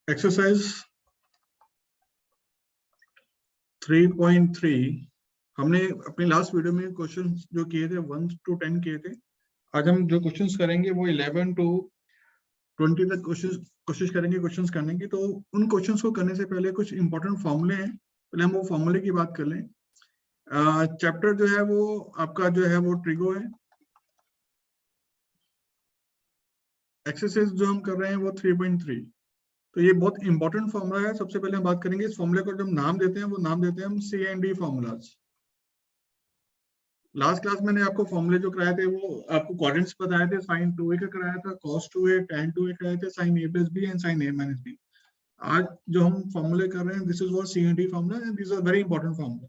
Exercise 3.3 हमने अपनी last video में क्वेश्चन जो किए थे 1 to 10 किए थे। आज हम जो क्वेश्चंस करेंगे वो 11 to 20 तक कोशिश करेंगे क्वेश्चंस करने की। तो उन क्वेश्चंस को करने से पहले कुछ इंपॉर्टेंट फॉर्मूले हैं, पहले हम वो फॉर्मूले की बात कर लें। चैप्टर जो है वो आपका जो है वो ट्रिगो है। एक्सरसाइज जो हम कर रहे हैं वो 3.3। तो ये बहुत इंपॉर्टेंट फॉर्मूला है। सबसे पहले हम बात करेंगे इस फॉर्मूले को, जब नाम देते हैं वो नाम देते हैं हम C&D फॉर्मूलाज। लास्ट क्लास मैंने आपको फॉर्मूले जो कराए थे वो आपको क्वाड्रेंट्स बताए थे। sin 2a का कराया था, cos 2a, tan 2a कराए थे, sin a plus b and sin a minus b। आज जो हम फॉर्मूले कर रहे हैं this is what C&D formula and this are very important formula.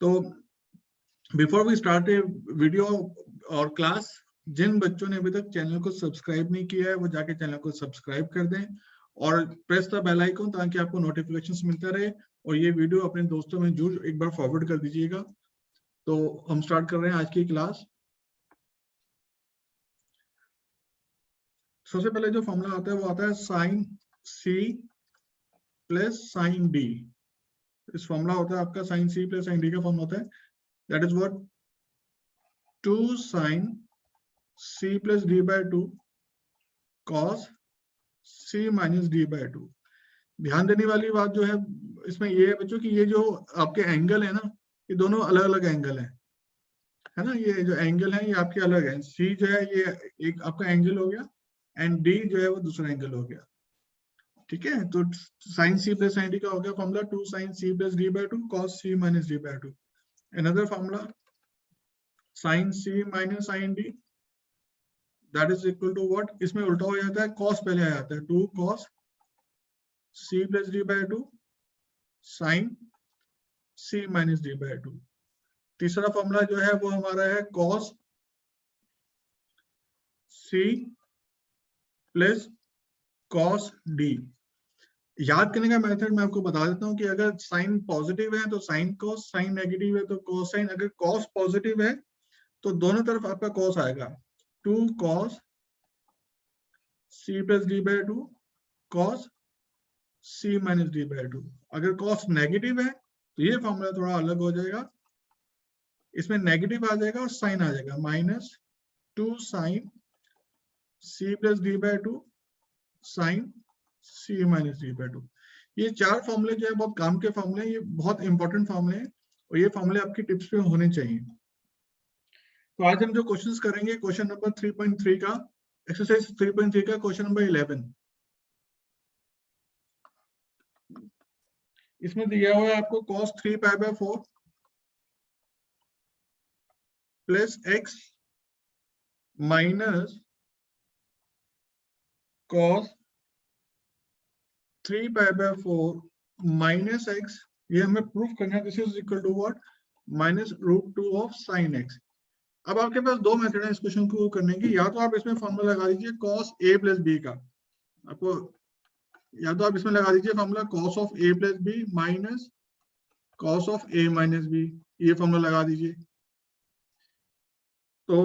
तो before we start a video और क्लास, जिन बच्चों ने अभी तक चैनल को सब्सक्राइब नहीं किया है वो जाके चैनल को सब्सक्राइब कर दें और प्रेस द बेल आइकन ताकि आपको नोटिफिकेशंस मिलता रहे। और ये वीडियो अपने दोस्तों में जरूर एक बार फॉरवर्ड कर दीजिएगा। तो हम स्टार्ट कर रहे हैं आज की क्लास। सबसे पहले जो फॉर्मूला आता है वो आता है sin C plus sin D। इस फॉर्मूला होता है आपका sin C plus sin D का फॉर्मूला होता है, that is what 2 sin C plus D by 2 cos C minus D by 2। ध्यान देने वाली बात जो है इसमें ये है बच्चों कि ये जो आपके एंगल है ना, ये दोनों अलग अलग एंगल है ना। ये जो एंगल है ये आपके अलग है। C जो है ये एक आपका एंगल हो गया एंड D जो है वो दूसरा एंगल हो गया। ठीक है, तो sin C plus sin D का हो गया formula 2 sin C plus D by 2 cos C minus D by 2। Another formula sin C माइनस sin D that is equal to what, इसमें उल्टा हो जाता है, cos पहले आ जाता है, 2 cos C plus D by 2 sin C minus D by 2। तीसरा फॉर्मूला जो है वो हमारा है cos C plus cos D। याद करने का मेथड मैं आपको बता देता हूं कि अगर साइन पॉजिटिव है तो साइन cos, साइन नेगेटिव है तो cos साइन। अगर cos पॉजिटिव है तो दोनों तरफ आपका cos आएगा, 2 cos C plus D by 2 cos C minus D by 2। अगर cos नेगेटिव है तो ये फॉर्मूला थोड़ा अलग हो जाएगा, इसमें नेगेटिव आ जाएगा और साइन आ जाएगा, minus 2 sin C plus D by 2 sin C minus D by 2। ये चार फॉर्मूले जो है बहुत काम के फॉर्मूले हैं, ये बहुत इंपॉर्टेंट फॉर्मूले हैं और ये फॉर्मूले आपकी टिप्स पे होने चाहिए। तो आज हम जो क्वेश्चंस करेंगे क्वेश्चन नंबर 3.3 का, एक्सरसाइज 3.3 का क्वेश्चन नंबर 11। इसमें दिया हुआ है आपको cos 3 pi by 4 plus x minus cos 3 pi by 4 minus x। ये हमें प्रूफ करना है, this is equal to what, minus √2 of sin x। अब आपके पास दो मेथड है इस क्वेश्चन को करने की। या तो आप इसमें फॉर्मूला लगा दीजिए cos a प्लस b का, आपको या तो आप इसमें लगा दीजिए formula cos of a plus b minus cos of a minus b, ये फॉर्मूला लगा दीजिए। तो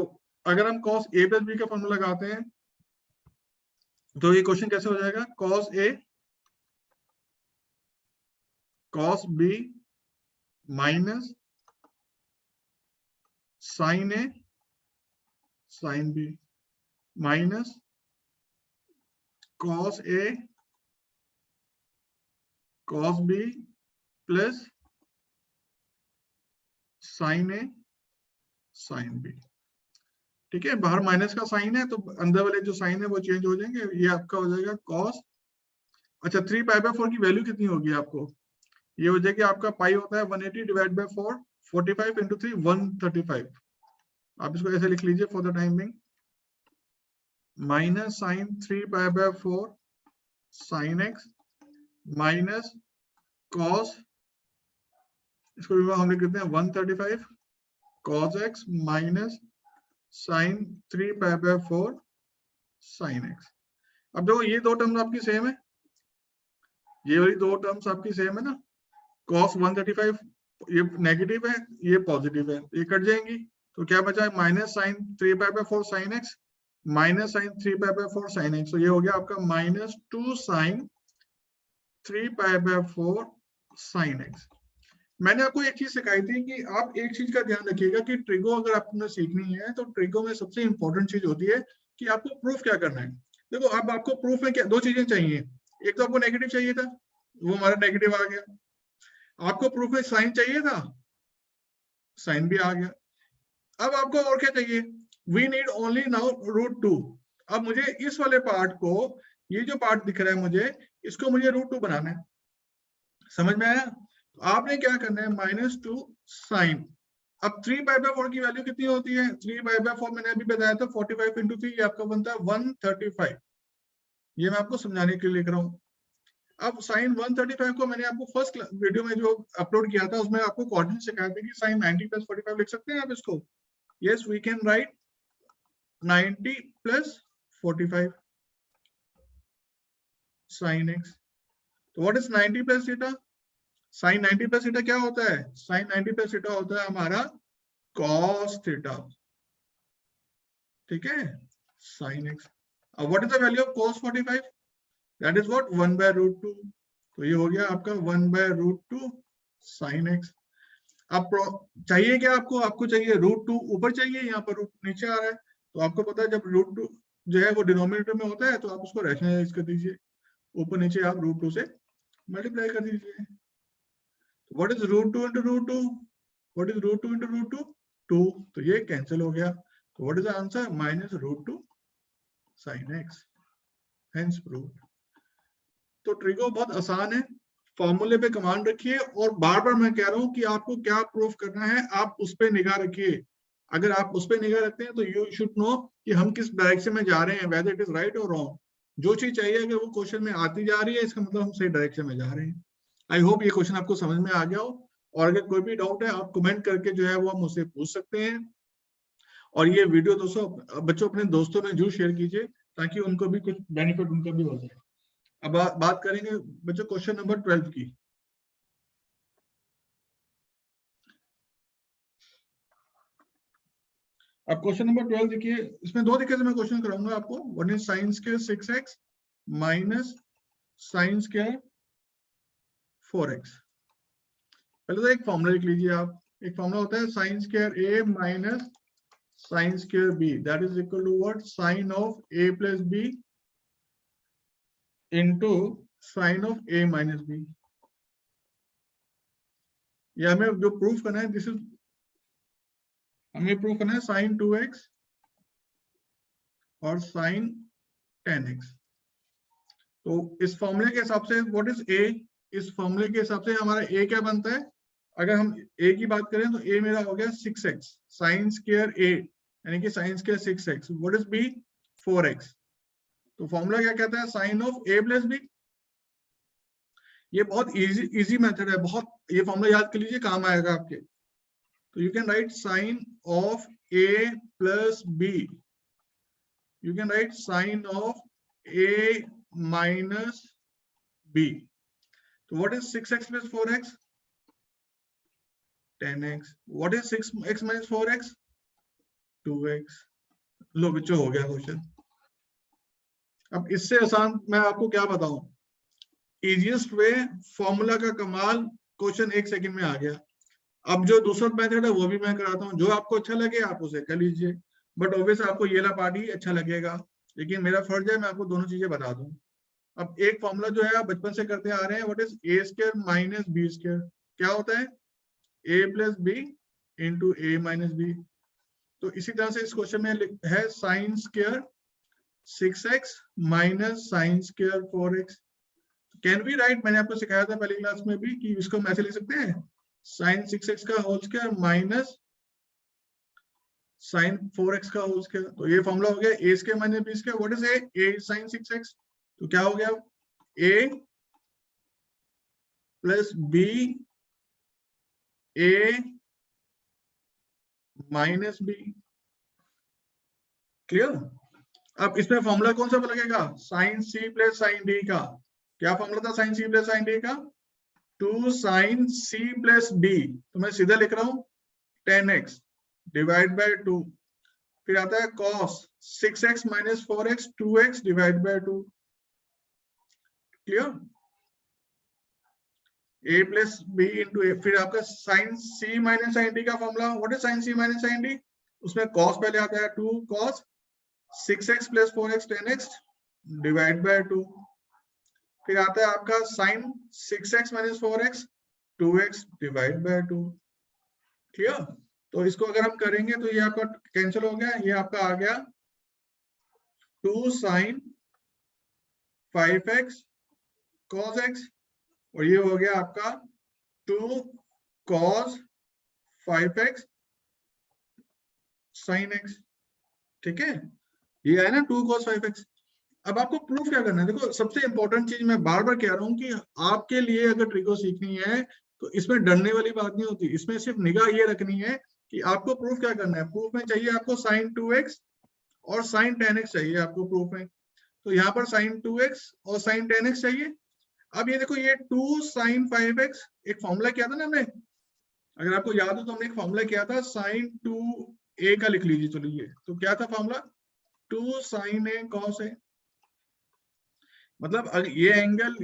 अगर हम cos a प्लस b का फॉर्मूला लगाते हैं तो ये क्वेश्चन कैसे हो जाएगा, cos a cos b minus sin a sin b minus cos a cos b plus sin a sin b। ठीक है, बाहर माइनस का साइन है तो अंदर वाले जो साइन है वो चेंज हो जाएंगे, ये आपका हो जाएगा cos। अच्छा, 3 पाई बाय 4 की वैल्यू कितनी होगी आपको, ये हो जाएगी आपका पाई होता है 180 डिवाइड बाय 4, 45 इंटू 3 135। आप इसको ऐसे लिख लीजिए for the time being, minus sine 3 pi by 4 sine x minus cos, इसको भी हम लिख देते हैं 135 cos x minus sine 3 pi by 4 sine x। अब देखो ये दो टर्म्स आपकी सेम है, ये वाली दो टर्म्स आपकी सेम है ना, cos 135 ये नेगेटिव है, ये पॉजिटिव है, ये कट जाएंगी तो क्या बचा है, minus sine 3 pi by 4 sine x minus sine 3π/4 sine x, तो ये हो गया आपका -2 साइन 3π/4 साइन एक्स। मैंने आपको एक चीज सिखाई थी कि आप एक चीज का ध्यान रखिएगा कि ट्रिगो अगर आपने सीखनी है तो ट्रिगो में सबसे इंपॉर्टेंट चीज होती है कि आपको प्रूफ क्या करना है। देखो अब आपको प्रूफ में क्या दो चीजें चाहिए, एक तो आपको नेगेटिव चाहिए था, वो हमारा नेगेटिव आ गया, आपको प्रूफ में साइन चाहिए था, साइन भी आ गया। अब आपको और क्या चाहिए, वी नीड ओनली नाउ √2। अब मुझे इस वाले पार्ट को, ये जो पार्ट दिख रहा है मुझे, इसको मुझे √2 बनाना है। समझ में आया? आपने क्या करना है, -2 साइन, अब 3π/4 की वैल्यू कितनी होती है, 3π/4 मैंने अभी बताया था 45 × 3, ये आपका बनता है 135। ये मैं आपको समझाने के लिए लिख रहा हूँ। अब साइन 135 को मैंने आपको फर्स्ट वीडियो में जो अपलोड किया था उसमें आपको कोऑर्डिनेट सिखाया था कि साइन 90 + 45 लिख सकते हैं आप इसको। Yes we can write 90 + 45 sine x. तो what is 90 + theta? Sine 90 + theta क्या होता है, साइन 90 + थीटा होता है हमारा cos थीटा, ठीक है, साइन एक्स। अब what is the value of cos 45? That is what 1/√2। तो ये हो गया आपका 1/√2 साइन एक्स। अब चाहिए क्या आपको, आपको चाहिए √2 ऊपर चाहिए, यहाँ पर नीचे आ रहा है, तो आपको पता है जब √2 जो है वो डिनोमिनेटर में होता है तो आप उसको रैशनलाइज कर दीजिए, ऊपर नीचे आप √2 से मल्टीप्लाई कर दीजिए। What is √2 × √2? What is √2 × √2? 2, तो ये कैंसिल हो गया। तो what is the answer, -√2 sine x, hence proved. तो ट्रिगो बहुत आसान है, फॉर्मूले पे कमांड रखिए, और बार बार मैं कह रहा हूं कि आपको क्या प्रूफ करना है आप उस पे निगाह रखिए। अगर आप उस पे निगाह रखते हैं तो यू शुड नो कि हम किस डायरेक्शन में जा रहे हैं, वेदर इट इज राइट और रॉन्ग। जो चीज चाहिए अगर वो क्वेश्चन में आती जा रही है, इसका मतलब हम सही डायरेक्शन में जा रहे हैं। आई होप ये क्वेश्चन आपको समझ में आ गया हो, और अगर कोई भी डाउट है आप कमेंट करके जो है वो आप मुझसे पूछ सकते हैं। और ये वीडियो दोस्तों बच्चों अपने दोस्तों में जरूर शेयर कीजिए ताकि उनको भी कुछ बेनिफिट उनका भी हो जाए। अब बात करेंगे बच्चों क्वेश्चन नंबर 12 की। अब क्वेश्चन नंबर 12 देखिए, इसमें दो तरीके से मैं क्वेश्चन कराऊंगा आपको। One is sine square 6x minus sine square 4x। पहले तो एक फॉर्मूला लिख लीजिए आप। एक फॉर्मूला होता है sine square a minus sine square b, that is equal to what, sine of a + b into sine of a - b। ये हमें जो प्रूफ करना है, दिस इज हमें प्रूफ करना है साइन 2x और साइन 10x। तो इस फॉर्मूले के हिसाब से व्हाट इज a, इस फॉर्मूले के हिसाब से हमारा a क्या बनता है, अगर हम a की बात करें तो a मेरा हो गया 6x साइन स्क्वायर a, यानी कि sine square 6x। What is b, 4x। तो फॉर्मूला क्या कहता है, साइन ऑफ a + b। ये बहुत इजी मेथड है, बहुत, ये फॉर्मूला याद कर लीजिए, काम आएगा आपके। तो you can write sine of a + b, you can write sine of a minus b. So what is 6x + 4x? 10x. What is 6x - 4x? 2x. लो बच्चों हो गया क्वेश्चन। अब इससे आसान मैं आपको क्या बताऊं, इजीएस्ट वे, फॉर्मूला का कमाल, क्वेश्चन 1 सेकंड में आ गया। अब जो दूसरा मेथड है वो भी मैं कराता हूँ, जो आपको अच्छा लगे आप उसे कर लीजिए, बट ऑब्वियस आपको ये वाला पार्ट ही अच्छा लगेगा, लेकिन मेरा फर्ज है मैं आपको दोनों चीजें बता दूं। अब एक फॉर्मूला जो है आप बचपन से करते आ रहे हैं, व्हाट इज a² - b², क्या होता है, a + b into a - b। तो इसी तरह से इस क्वेश्चन में है sine square 6x minus sine square 4x। Can be right, मैंने आपको सिखाया था पहली क्लास में भी कि इसको हम ऐसे लिख सकते हैं, साइन 6x का whole square minus sign 4x का होल स्क्वायर। तो ये फॉर्मूला हो गया a² - b²। What is a sign 6x, तो क्या हो गया, a + b a - b। Clear? अब इसमें फॉर्मूला कौन सा लगेगा, साइन c + साइन d का। क्या फॉर्मूला था साइन c + साइन d का, 2 साइन c + d। तो मैं सीधा लिख रहा हूं 10x डिवाइड बाय 2 फिर आता है cos 6x minus 4x 2x divide by 2। Clear? a plus B into A. फिर आपका sine C minus sine D का formula, what is sine C minus sine D? उसमें cos पहले आता है 2 cos 6x plus 4x 10x divide by 2। फिर आता है आपका sine 6x minus 4x 2x divide by 2। Clear? तो इसको अगर हम करेंगे तो ये आपका कैंसिल हो गया, ये आपका आ गया 2 साइन 5x cos x और ये हो गया आपका 2 cos 5x sin x। ठीक है, ये है ना 2 cos 5x। अब आपको प्रूफ क्या करना है? देखो सबसे इंपॉर्टेंट चीज मैं बार बार कह रहा हूँ कि आपके लिए अगर ट्रिको सीखनी है तो इसमें डरने वाली बात नहीं होती, इसमें सिर्फ निगाह ये रखनी है कि आपको प्रूफ क्या करना है। प्रूफ में चाहिए आपको sin 2x और sin 10x चाहिए आपको प्रूफ में। तो यहाँ पर sin 2x और sin 10x चाहिए। अब ये देखो ये 2 sin 5x एक फॉर्मूला किया था ना हमने, अगर आपको याद हो तो हमने एक फॉर्मूला किया था sin 2a का, लिख लीजिए। चलो ये तो क्या था formula? 2 sin a cos a। मतलब अगर ये एंगल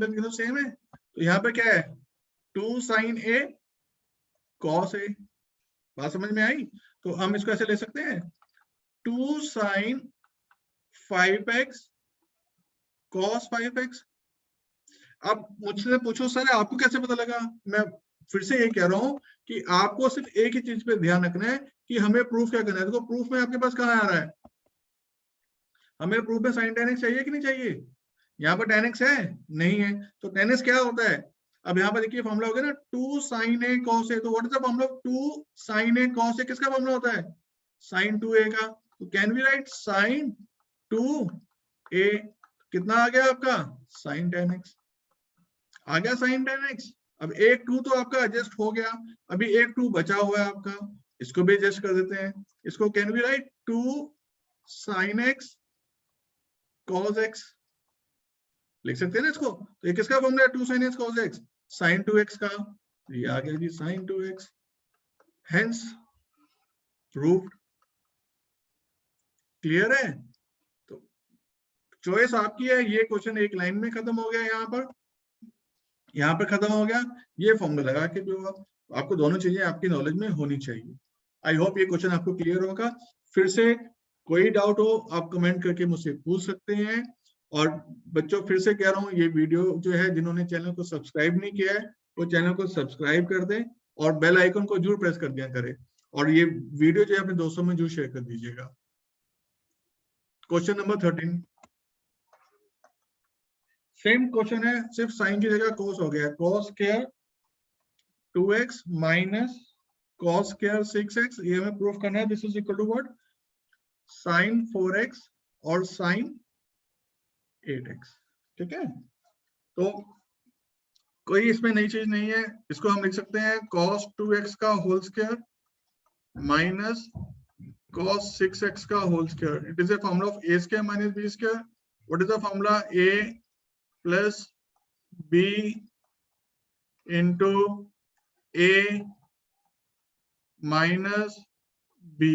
तीनों सेम है तो यहाँ पे क्या है 2 sin a cos a। बात समझ में आई? तो हम इसको ऐसे ले सकते हैं 2 sin 5x cos 5x। अब मुझसे पूछो सर आपको कैसे पता लगा? मैं फिर से ये कह रहा हूं कि आपको सिर्फ एक ही चीज पे ध्यान रखना है कि हमें प्रूफ क्या करना है। देखो प्रूफ में आपके पास कहाँ आ रहा है? हमें प्रूफ में sin 10x चाहिए कि नहीं चाहिए? यहाँ पर 10x है नहीं है, तो 10x क्या होता है? अब यहाँ पर देखिए फॉर्मूला हो गया ना 2 sin a cos a। तो what is the formula of 2 sin a cos a? किसका फॉर्मूला होता है? sin 2a का। तो can we right sin 2a। कितना आ गया आपका? sin 10x आ गया, sin 10x। अब एक 2 तो आपका एडजस्ट हो गया, अभी एक 2 बचा हुआ है आपका, इसको भी एडजस्ट कर देते हैं। इसको can we write 2 sin x cos x लिख सकते हैं ना इसको। तो ये किसका फॉर्मूला है? 2 sin x cos x, sin 2x का। ये आ गया जी sin 2x, hence proved. Clear है? तो चॉइस आपकी है। ये क्वेश्चन एक लाइन में खत्म हो गया, यहाँ पर खत्म हो गया। ये फॉर्मूला लगा के जो आपको दोनों चीजें आपकी नॉलेज में होनी चाहिए। आई होप ये क्वेश्चन आपको क्लियर होगा। फिर से कोई डाउट हो आप कमेंट करके मुझसे पूछ सकते हैं। और बच्चों फिर से कह रहा हूँ, ये वीडियो जो है जिन्होंने चैनल को सब्सक्राइब नहीं किया है वो चैनल को सब्सक्राइब कर दें और बेल आइकन को जरूर प्रेस कर दिया करें। और ये वीडियो जो है अपने दोस्तों में जरूर शेयर कर दीजिएगा। क्वेश्चन नंबर 13 सेम क्वेश्चन है, सिर्फ साइन की जगह cos हो गया। cos square 2x minus cos square 6x, ये हमें प्रूफ करना है। This is equal to what? sin 4x और sin 8x। ठीक है, तो कोई इसमें नई चीज नहीं है। इसको हम लिख सकते हैं cos 2x का whole square minus cos 6x का whole square. It is a formula of a square minus b square. What is the formula? a plus b into a minus b।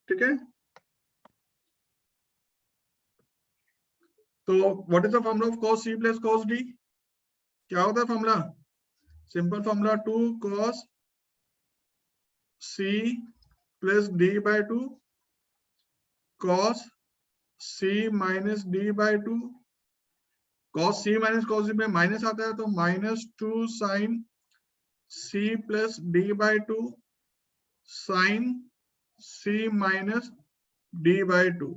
ठीक है, तो what is the formula of cos c plus cos d? क्या होता है formula? Simple formula 2 cos c plus d by 2 cos c minus d by 2। cos c minus cos d में minus आता है तो minus 2 sin c plus d by 2 sin c minus d by 2।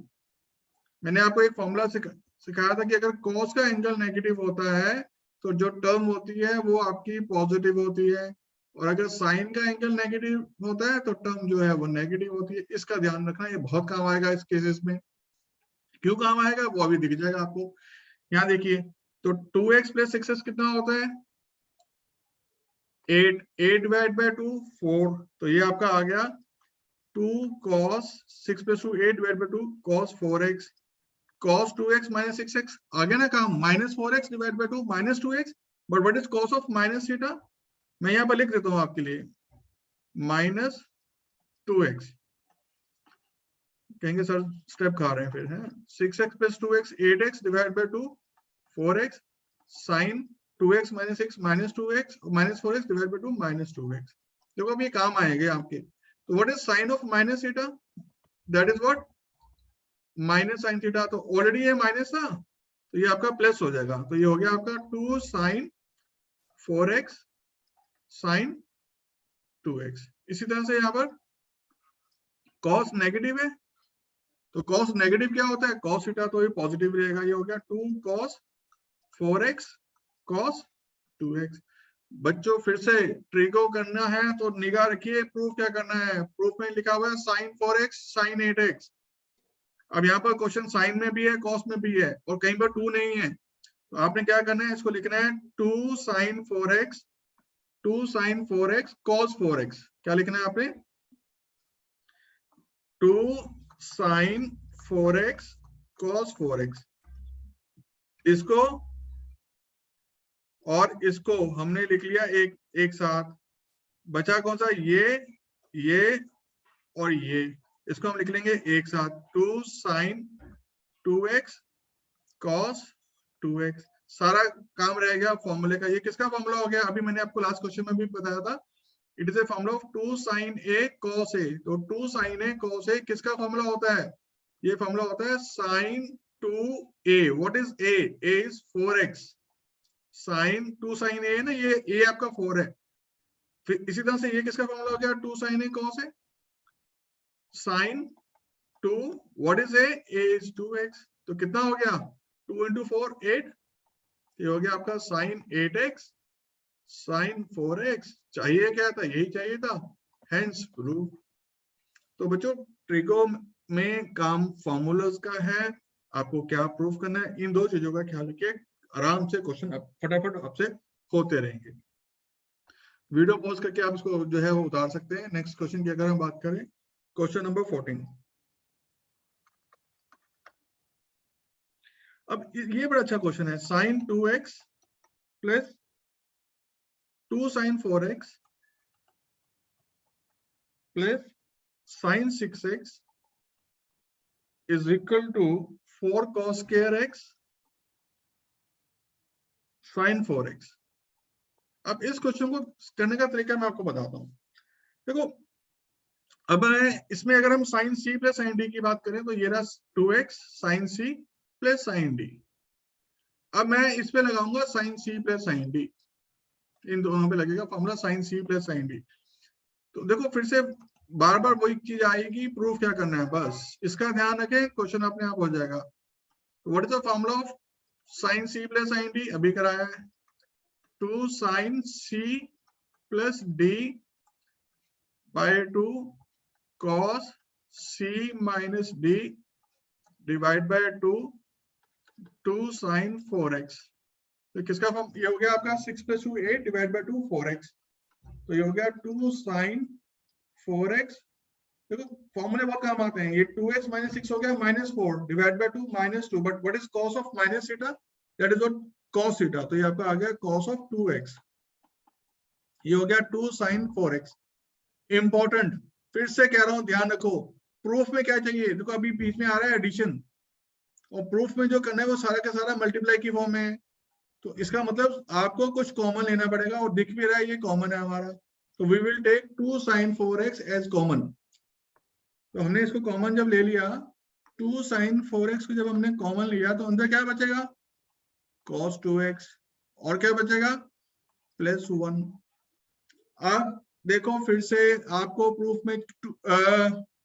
मैंने आपको एक फॉर्मूला सिखाया था कि अगर cos का एंगल नेगेटिव होता है तो जो टर्म होती है वो आपकी पॉजिटिव होती है, और अगर साइन का एंगल नेगेटिव होता है तो टर्म जो है वो नेगेटिव होती है। इसका ध्यान रखना, ये बहुत काम आएगा इस केसेस में। क्यों काम आएगा वो अभी दिख जाएगा आपको। यहाँ देखिए, तो 2x प्लस 6x कितना होता है? 8 डिवाइड बाय 2 4। तो ये आपका आ गया 2 cos 6 plus 2 8 divide by 2 cos 4x। cos 2x minus 6x आ गया ना काम, minus 4x divide by 2 minus 2x। But what is cos of minus theta? मैं यहाँ पर लिख देता हूँ आपके लिए, माइनस 2x। कहेंगे सर स्टेप खा रहे हैं फिर है। 6x plus 2x 8x divide by 2 4x sine 2x minus x minus 2x minus 4x divide by 2 minus 2x। देखो अब ये काम आएंगे आपके। तो what is sine of minus theta? That is what minus sine theta. तो already ये minus था तो ये आपका प्लस हो जाएगा। तो ये हो गया आपका 2 साइन 4x साइन 2x। इसी तरह से यहाँ पर cos नेगेटिव है तो cos नेगेटिव क्या होता है? cos थीटा, तो ये पॉजिटिव रहेगा। ये हो गया 2 cos 4x cos 2x। बच्चों फिर से ट्री को करना है तो निगाह रखिए प्रूफ क्या करना है। प्रूफ में लिखा हुआ है sin 4x sin 8x। अब यहाँ पर क्वेश्चन साइन में भी है cos में भी है और कहीं पर 2 नहीं है तो आपने क्या करना है, इसको लिखना है 2 sin 4x 2 sin 4x cos 4x। क्या लिखना है आपने? 2 sin 4x cos 4x। इसको और इसको हमने लिख लिया एक साथ। बचा कौन सा? ये और ये, इसको हम लिख लेंगे एक साथ 2 sin 2x cos 2x। सारा काम रह गया फॉर्मूले का। ये किसका फॉर्मूला हो गया? अभी मैंने आपको लास्ट क्वेश्चन में भी बताया था, it is a formula of 2 sin a cos a। तो 2 sin a cos a किसका फॉर्मूला होता है? ये फॉर्मूला होता है sin 2a। What is a? a is 4x। sin 2 sin a ना, ये a आपका 4 है। फिर इसी तरह से ये किसका फॉर्मूला हो गया? 2 sin a cos a sin 2 what is a? a is 2x। तो कितना हो गया? 2 into 4 8। ये हो गया आपका sin 8x sin 4x। चाहिए क्या था? यही चाहिए था, हेंस प्रूफ। तो बच्चों ट्रिको में काम फॉर्मूलाज का है, आपको क्या प्रूफ करना है, इन दो चीजों का ख्याल रखिए। आराम से क्वेश्चन फटाफट आपसे होते रहेंगे। वीडियो पॉज करके आप इसको जो है वो उतार सकते हैं। नेक्स्ट क्वेश्चन की अगर हम बात करें, क्वेश्चन नंबर 14। अब ये बड़ा अच्छा क्वेश्चन है। sin 2x plus 2 sin 4x plus sin 6x is equal to 4 cos square x sin 4x। अब इस क्वेश्चन को करने का तरीका मैं आपको बताता हूं। देखो अब इसमें अगर हम sin c plus sin d की बात करें तो ये रहा 2x sin c plus sin d। अब मैं इस पे लगाऊंगा sin c plus sin d, इन दोनों पे लगेगा formula sin c plus sin d। तो देखो फिर से बार बार वही चीज आएगी, प्रूफ क्या करना है बस इसका ध्यान रखें, क्वेश्चन अपने आप हो जाएगा। What is the formula of sin c plus sin d? अभी कराया है 2 sin c plus d by 2 cos c minus d divide by 2 sin 4x। तो किसका फॉर्म? ये हो गया आपका 6 प्लस 2 8 डिवाइड बाय 2 4x। तो ये हो गया 2 sin 4x। देखो फॉर्मूले बहुत काम आते हैं। ये 2x माइनस 6 हो गया minus 4 divide by 2 minus 2। But what is cos of minus theta? That is what cos theta. तो ये आपका आ गया cos ऑफ 2x। ये हो गया 2 sin 4x। इंपॉर्टेंट, फिर से कह रहा हूं ध्यान रखो, प्रूफ में क्या चाहिए? देखो अभी बीच में आ रहा है एडिशन, और प्रूफ में जो करना है वो सारा का सारा मल्टीप्लाई की फॉर्म में है। तो इसका मतलब आपको कुछ कॉमन लेना पड़ेगा, और दिख भी रहा है ये कॉमन है हमारा। तो we will take 2 sin 4x as common. तो हमने इसको कॉमन जब ले लिया, 2 sin 4x को जब हमने कॉमन लिया तो अंदर क्या बचेगा? cos 2x। और क्या बचेगा? प्लस 1। अब देखो फिर से आपको प्रूफ में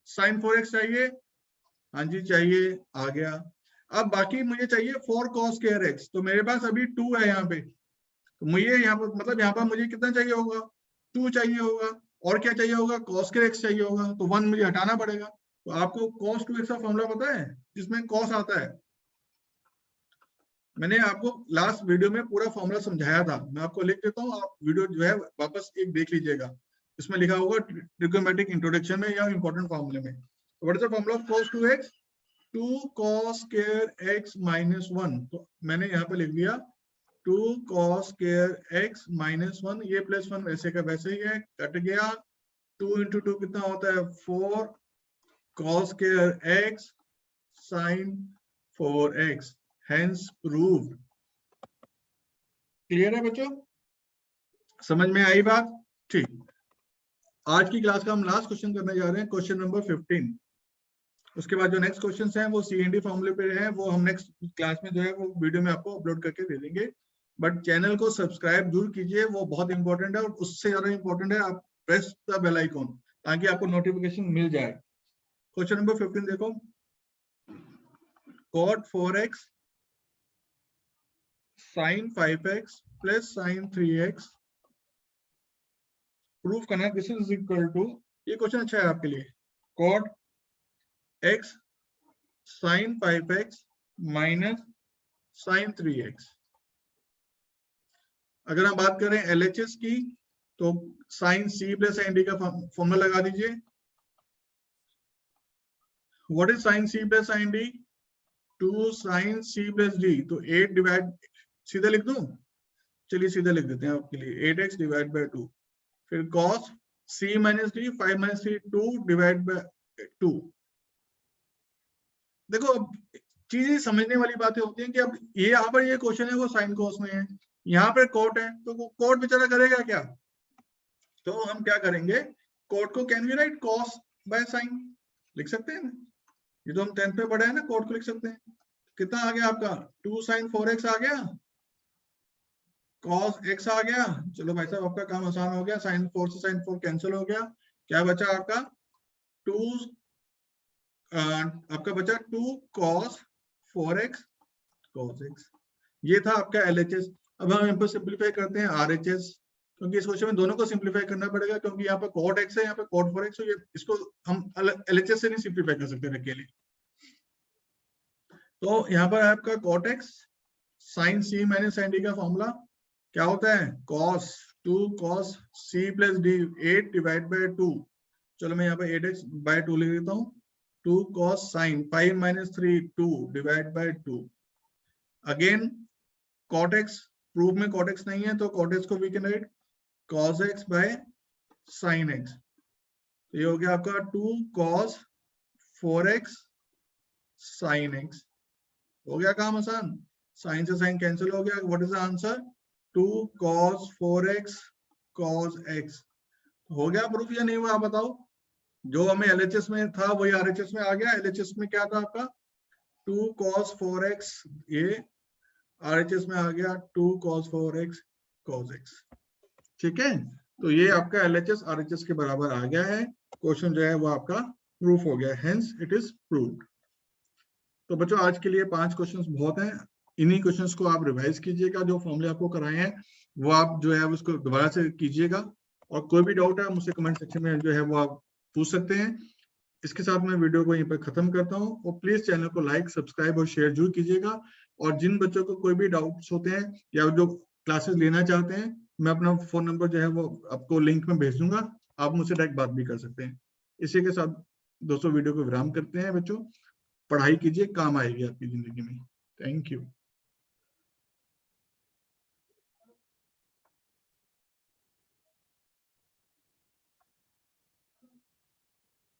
sin 4x चाहिए, हाँ जी चाहिए, आ गया। अब बाकी मुझे चाहिए 4 cos square x। तो मेरे पास अभी 2 है यहाँ पे, तो मुझे यहाँ पर मतलब यहाँ पर मुझे कितना चाहिए होगा? 2 चाहिए होगा। और क्या चाहिए होगा? cos square x चाहिए होगा। तो 1 मुझे हटाना पड़ेगा। तो आपको cos 2x का फॉर्मूला पता है जिसमें cos आता है? मैंने आपको लास्ट वीडियो में पूरा फॉर्मूला समझाया था, मैं आपको लिख देता हूँ, आप वीडियो जो है वापस एक देख लीजिएगा। इसमें लिखा होगा ट्रिगोनोमेट्रिक इंट्रोडक्शन में या इंपॉर्टेंट फॉर्मूले में। What is the formula of cos 2x? 2 cos square x minus 1। तो मैंने यहाँ पे लिख दिया 2 cos square x minus 1। ये प्लस 1 वैसे का वैसे ही है, कट गया। 2 into 2 कितना होता है? 4 cos square x sin 4x, hence proved। Clear है बच्चों, समझ में आई बात? ठीक, आज की क्लास का हम लास्ट क्वेश्चन करने जा रहे हैं, क्वेश्चन नंबर 15। उसके बाद जो नेक्स्ट क्वेश्चन हैं वो CND फॉर्मूले पे हैं, वो हम नेक्स्ट क्लास में जो है वो वीडियो में आपको अपलोड करके दे देंगे। बट चैनल को सब्सक्राइब जरूर कीजिए, वो बहुत इंपॉर्टेंट है, और उससे ज्यादा इंपॉर्टेंट है आप प्रेस द बेल आइकॉन ताकि आपको नोटिफिकेशन मिल जाए। क्वेश्चन नंबर 15 देखो, cot 4x sin 5x plus sin 3x proof करना है। दिस इज इक्वल टू, ये क्वेश्चन अच्छा है आपके लिए, cot x sin 5x minus sin 3x। अगर हम बात करें LHS की तो sin c plus sin d का फॉर्मूला लगा दीजिए। What is sin c plus sin d? 2 sin c plus d, तो 8 डिवाइड, सीधा लिख दूं? चलिए सीधा लिख देते हैं आपके लिए, 8x डिवाइड बाय 2, फिर cos c minus d, 5 minus 3 2 divide by 2। देखो अब चीजें समझने वाली बातें होती हैं कि अब ये यहाँ पर ये क्वेश्चन है वो साइन कॉस में है, यहाँ पर कोट है, तो वो कोट बेचारा करेगा क्या? तो हम क्या करेंगे, कोट को can we write cos by sine, लिख सकते हैं ना, ये तो हम 10th में पढ़ा है ना, कोट को लिख सकते हैं। कितना आ गया आपका, 2 sin 4x आ गया, cos x आ गया। चलो भाई साहब आपका काम आसान हो गया, sin 4 से sin 4 कैंसिल हो गया, क्या बचा आपका 2, आपका बचा 2 cos 4x cos x। ये था आपका LHS। अब हम यहाँ पर सिंप्लीफाई करते हैं RHS, क्योंकि इस क्वेश्चन में दोनों को सिंप्लीफाई करना पड़ेगा, क्योंकि यहाँ पर cot x है, यहाँ पे cot 4x है, इसको हम LHS से नहीं सिंप्लीफाई कर सकते अकेले। तो यहाँ पर आपका cot x sin c माइनस sin d का फॉर्मूला क्या होता है, cos 2 cos c plus d, 8 divide by 2। चलो मैं यहाँ पे 8x बाय 2 लिख देता हूँ, 2 cos sin 5 minus 3 2 divide by 2। Again cot x, proof में cot x नहीं है तो cot x को we can write cos x by sin x। तो ये हो गया आपका 2 cos 4x sin x। हो गया काम आसान, साइन से साइन कैंसिल हो गया। What is the answer, 2 cos 4x cos x। हो गया प्रूफ या नहीं हुआ आप बताओ? जो हमें LHS में था वही RHS में आ गया। LHS में क्या था आपका 2 cos 4x, ये RHS में आ गया 2 cos 4x cos x। ठीक है, तो ये आपका LHS RHS के बराबर आ गया है, क्वेश्चन जो है वो आपका प्रूफ हो गया, हेंस इट इज प्रूव्ड। तो बच्चों आज के लिए 5 क्वेश्चंस बहुत हैं, इन्हीं क्वेश्चंस को आप रिवाइज कीजिएगा, जो फॉर्मूले आपको कराए हैं वो आप जो है उसको दोबारा से कीजिएगा, और कोई भी डाउट है मुझसे कमेंट सेक्शन में जो है वो आप पूछ सकते हैं। इसके साथ मैं वीडियो को यहीं पर खत्म करता हूँ, और प्लीज चैनल को लाइक सब्सक्राइब और शेयर जरूर कीजिएगा। और जिन बच्चों को कोई भी डाउट्स होते हैं या जो क्लासेस लेना चाहते हैं, मैं अपना फोन नंबर जो है वो आपको लिंक में भेज दूंगा, आप मुझसे डायरेक्ट बात भी कर सकते हैं। इसी के साथ दोस्तों वीडियो को विराम करते हैं। बच्चों पढ़ाई कीजिए, काम आएगी आपकी जिंदगी में। Thank you.